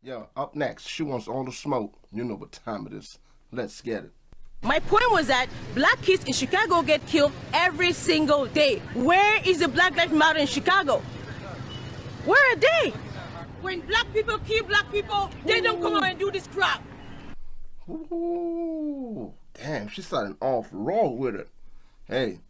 Yo, up next, she wants all the smoke. You know what time it is. Let's get it. My point was that black kids in Chicago get killed every single day. Where is the Black Lives Matter in Chicago? Where are they? When black people kill black people, they don't come out and do this crap. Ooh, damn, she's starting off raw with it. Hey,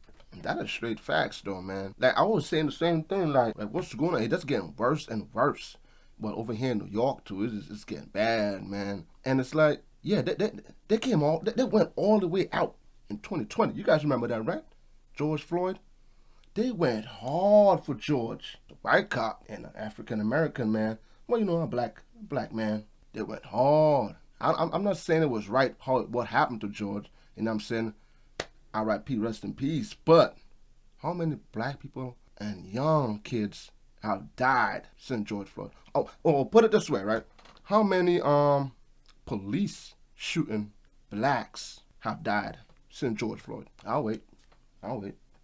that is straight facts though, man. Like, I was saying the same thing, like what's going on? Hey, that's getting worse and worse. But over here in New York too, it's getting bad, man. And it's like, yeah, they came all, they went all the way out in 2020. You guys remember that, right? George Floyd? They went hard for George, the white cop and the African American man. Well, you know, a black man. They went hard. I'm not saying it was right what happened to George. You know what I'm saying? R.I.P. Rest in peace. But how many black people and young kids have died since George Floyd? Oh, put it this way, right? How many police shooting blacks have died since George Floyd? I'll wait.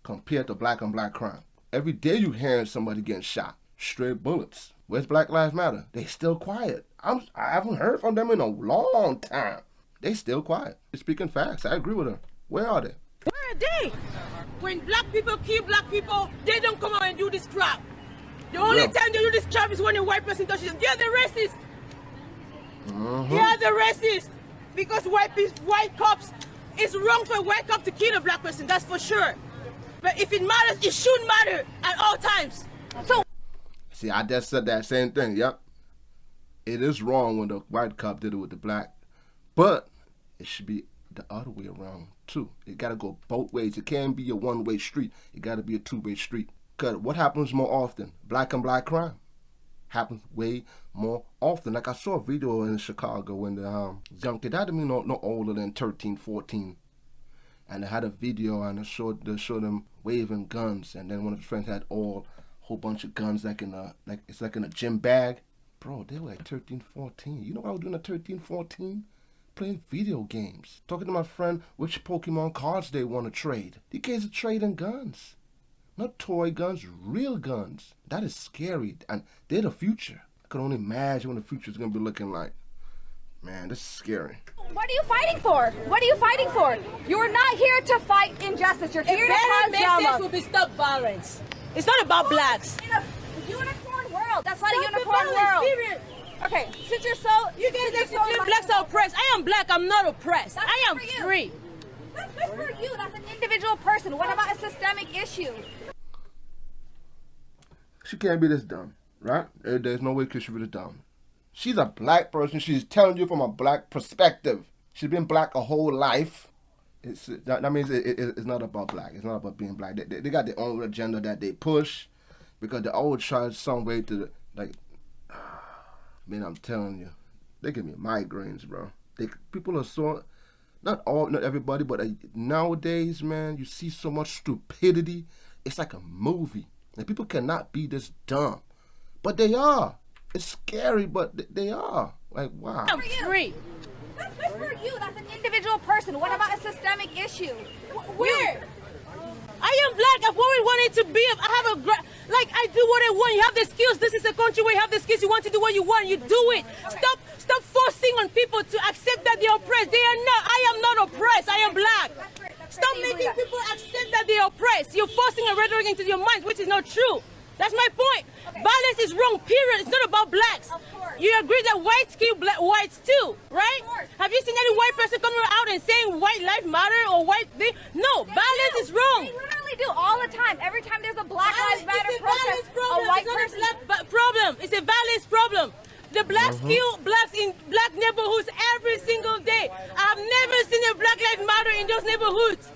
Compared to black on black crime. Every day you hearing somebody getting shot. Straight bullets. Where's Black Lives Matter? They still quiet. I haven't heard from them in a long time. They still quiet. They're speaking facts. I agree with her. Where are they? Where are they? When black people kill black people, they don't come out and do this crap. The only time they do this crap is when a white person touches them. They're the racist. They are the racist. Because white cops, it's wrong for a white cop to kill a black person, that's for sure. But if it matters, it should matter at all times. So, see, I just said that same thing. Yep, it is wrong when the white cop did it with the black, but it should be the other way around too. It gotta go both ways. It can't be a one-way street. It gotta be a two-way street. Cause what happens more often? Black on black crime happens way more often. Like I saw a video in Chicago when the young kid, had to be no older than 13, 14. And they had a video and they showed them waving guns, and then one of his friends had a whole bunch of guns like in a gym bag. Bro, they were like 13, 14. You know what I was doing at 13, 14? Playing video games. Talking to my friend which Pokemon cards they want to trade. These kids are trading guns. Not toy guns, real guns. That is scary, and they're the future. I can only imagine what the future is going to be looking like. Man, this is scary. What are you fighting for? What are you fighting for? You're not here to fight injustice. You're here to cause drama. Message will be stop violence. It's not about blacks. In a unicorn world. That's not a Stop unicorn the world. violence, period. Okay, since you're so... You guys think blacks are oppressed. I am black. I'm not oppressed. That's I am good for you. free. That's good for you. That's an individual person. What about a systemic issue? She can't be this dumb, right? There's no way she should be this dumb. She's a black person. She's telling you from a black perspective. She's been black her whole life. That means it's not about black. It's not about being black. They got their own agenda that they push because they always try some way to, like, man, I'm telling you, they give me migraines, bro. People are so, not everybody, but nowadays, man, you see so much stupidity. It's like a movie. And people cannot be this dumb. But they are. It's scary, but they are. Like, wow. I'm free. That's good for you. That's an individual person. What about a systemic issue? Where? I am black. I've always wanted to be. I have I do what I want. You have the skills. This is a country where you have the skills. You want to do what you want. You do it. Stop forcing on people to accept that they're oppressed. They are not. I am not oppressed. I am black. Stop making people accept that they're oppressed. You're forcing a rhetoric into your minds, which is not true. That's my point. Okay. Violence is wrong, period. It's not about blacks. Of course. You agree that whites kill whites too, right? Of course. Have you seen any white person coming out and saying white life matter or white thing? No, violence is wrong. They literally do all the time. Every time there's a Black Lives Matter protest, a white person... It's not a black problem. It's a violence problem. The blacks kill blacks in black neighborhoods every single day. I've never seen a Black Lives Matter in those neighborhoods.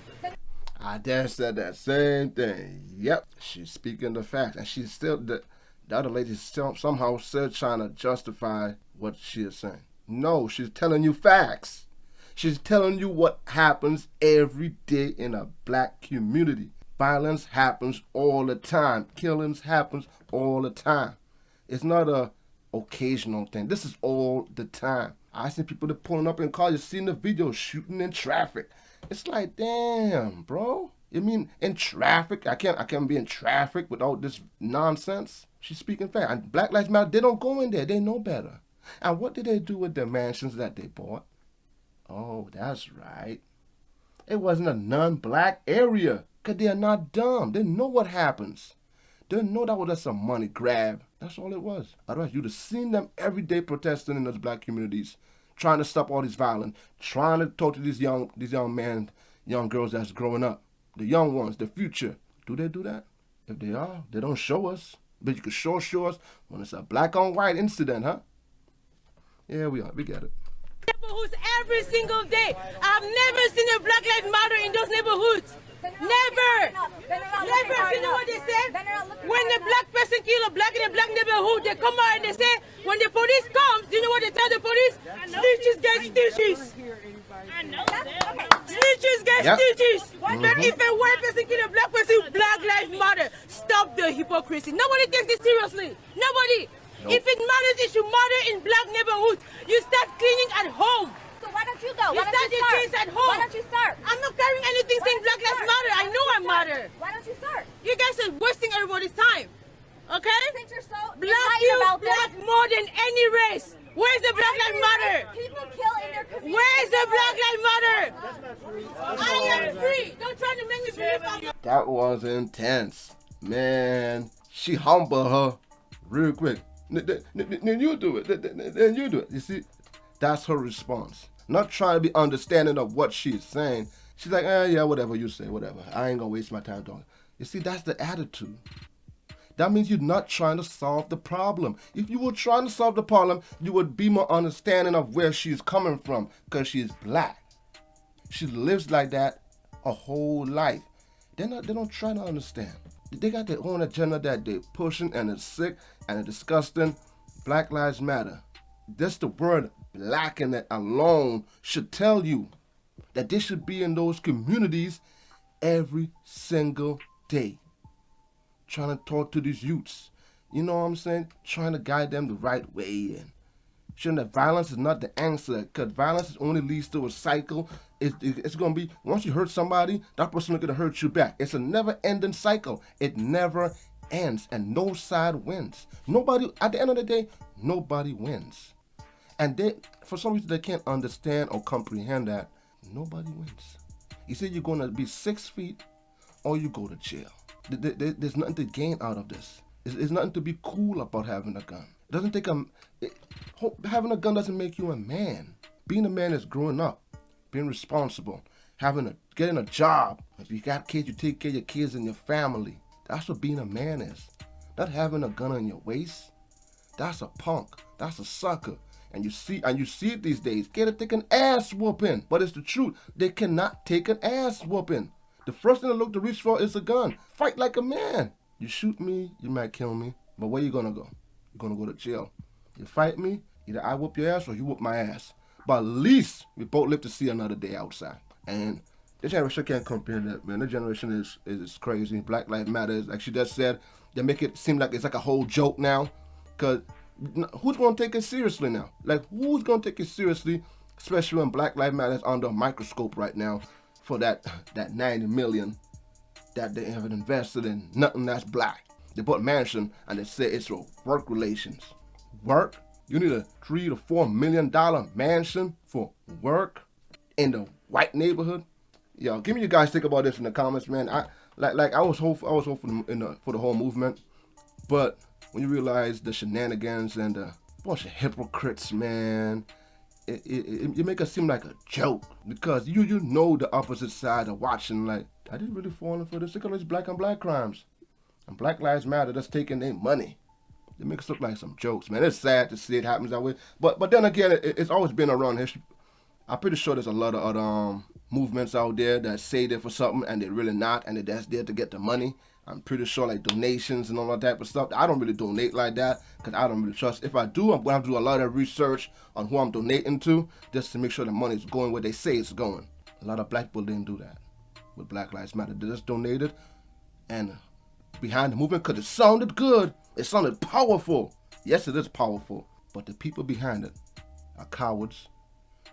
I just said that same thing. Yep, she's speaking the facts, and she's still the other lady's still somehow still trying to justify what she is saying. No, she's telling you facts. She's telling you what happens every day in a black community. Violence happens all the time. Killings happens all the time. It's not a occasional thing. This is all the time. I see people that pulling up in cars. You seen the video shooting in traffic. It's like, damn, bro. You mean in traffic? I can't be in traffic without this nonsense. She's speaking fact. And Black Lives Matter, they don't go in there. They know better. And what did they do with the mansions that they bought? Oh, that's right. It wasn't a non-black area. Because they are not dumb. They know what happens. They know that was just a money grab. That's all it was. Otherwise, you'd have seen them every day protesting in those black communities, trying to stop all this violence, trying to talk to these young men, young girls that's growing up, the young ones, the future. Do they do that? If they are, they don't show us. But you can sure show us when it's a black on white incident, huh? Yeah, we get it. Neighborhoods every single day. I've never seen a Black Lives Matter in those neighborhoods. Never. Never. You know what they say? When a black person kill a black in a black neighborhood, they come out and they say, when the police comes, you know what they tell the police? Snitches get stitches. I know that. Snitches get stitches. But if a white person kill a black person, Black Lives Matter. Stop the hypocrisy. Nobody takes this seriously. Nobody. Nope. If it matters, it should matter in black neighborhoods. You start cleaning at home. So why don't you go? You start your kids at home. Why don't you start? I'm not carrying anything saying Black Lives Matter. I know I matter. Why don't you start? You guys are wasting everybody's time. Okay? Since you're so black you black more than any race. Where's the Black Lives Matter? People kill in their community. Where's the Black Lives Matter? I am free. Don't try to make me believe I'm... That was intense. Man, she humbled her real quick. Then you do it. Then you do it. You see, that's her response. Not trying to be understanding of what she's saying. She's like, yeah, whatever you say, whatever. I ain't gonna waste my time talking. You see, that's the attitude. That means you're not trying to solve the problem. If you were trying to solve the problem, you would be more understanding of where she's coming from, because she's black. She lives like that a whole life. They don't try to understand. They got their own agenda that they're pushing, and it's sick and it's disgusting. Black Lives Matter. Just the word black in it alone should tell you that they should be in those communities every single day. Trying to talk to these youths. You know what I'm saying? Trying to guide them the right way. And showing that violence is not the answer. Because violence only leads to a cycle. It's going to be, once you hurt somebody, that person is going to hurt you back. It's a never-ending cycle. It never ends. And no side wins. Nobody, at the end of the day, nobody wins. And they, for some reason, they can't understand or comprehend that nobody wins. You say you're going to be 6 feet or you go to jail. There's nothing to gain out of this. There's nothing to be cool about having a gun. It doesn't take having a gun doesn't make you a man. Being a man is growing up, being responsible, getting a job. If you got kids, you take care of your kids and your family. That's what being a man is. Not having a gun on your waist. That's a punk. That's a sucker. And you see it these days. Get take an ass whooping. But it's the truth. They cannot take an ass whooping. The first thing they look to reach for is a gun. Fight like a man. You shoot me, you might kill me. But where you gonna go? You're gonna go to jail. You fight me, either I whoop your ass or you whoop my ass. But at least we both live to see another day outside. And this generation can't compare that, man. This generation is crazy. Black Lives Matter, like she just said, they make it seem like it's like a whole joke now. Because who's gonna take it seriously now? Like, who's gonna take it seriously, especially when Black Lives Matter is under a microscope right now for that 90 million that they have invested in nothing that's black. They bought a mansion and they say it's for work relations. Work? You need a $3 to $4 million mansion for work in the white neighborhood? Yo, give me you guys think about this in the comments, man. I was hopeful for the whole movement, but when you realize the shenanigans and the bunch of hypocrites, man, it make it seem like a joke, because you know the opposite side are watching like, I didn't really fall for this. Look at all these black on black crimes. And Black Lives Matter that's taking their money. It makes it look like some jokes, man. It's sad to see it happens that way. But then again, it's always been around history. I'm pretty sure there's a lot of other movements out there that say they're for something and they're really not, and they're just there to get the money. I'm pretty sure like donations and all that type of stuff. I don't really donate like that because I don't really trust. If I do, I'm going to have to do a lot of research on who I'm donating to just to make sure the money's going where they say it's going. A lot of black people didn't do that with Black Lives Matter. They just donated and behind the movement because it sounded good. It sounded powerful. Yes, it is powerful. But the people behind it are cowards,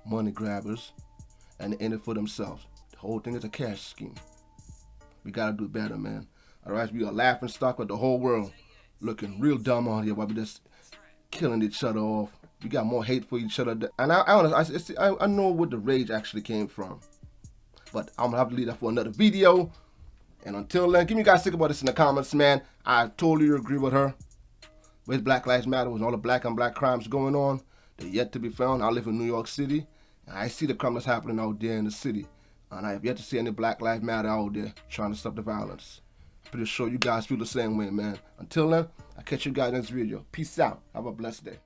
money grabbers, and they're in it for themselves. The whole thing is a cash scheme. We got to do better, man. Otherwise, we are laughing stock with the whole world, looking real dumb out here while we just killing each other off We got more hate for each other. And I know where the rage actually came from. But I'm gonna have to leave that for another video. And until then, give me guys think about this in the comments, man. I totally agree with her. With Black Lives Matter, with all the black on black crimes going on, they're yet to be found. I live in New York City, and I see the crime that's happening out there in the city. And I have yet to see any Black Lives Matter out there trying to stop the violence. Pretty sure you guys feel the same way, man. Until then, I'll catch you guys next video. Peace out. Have a blessed day.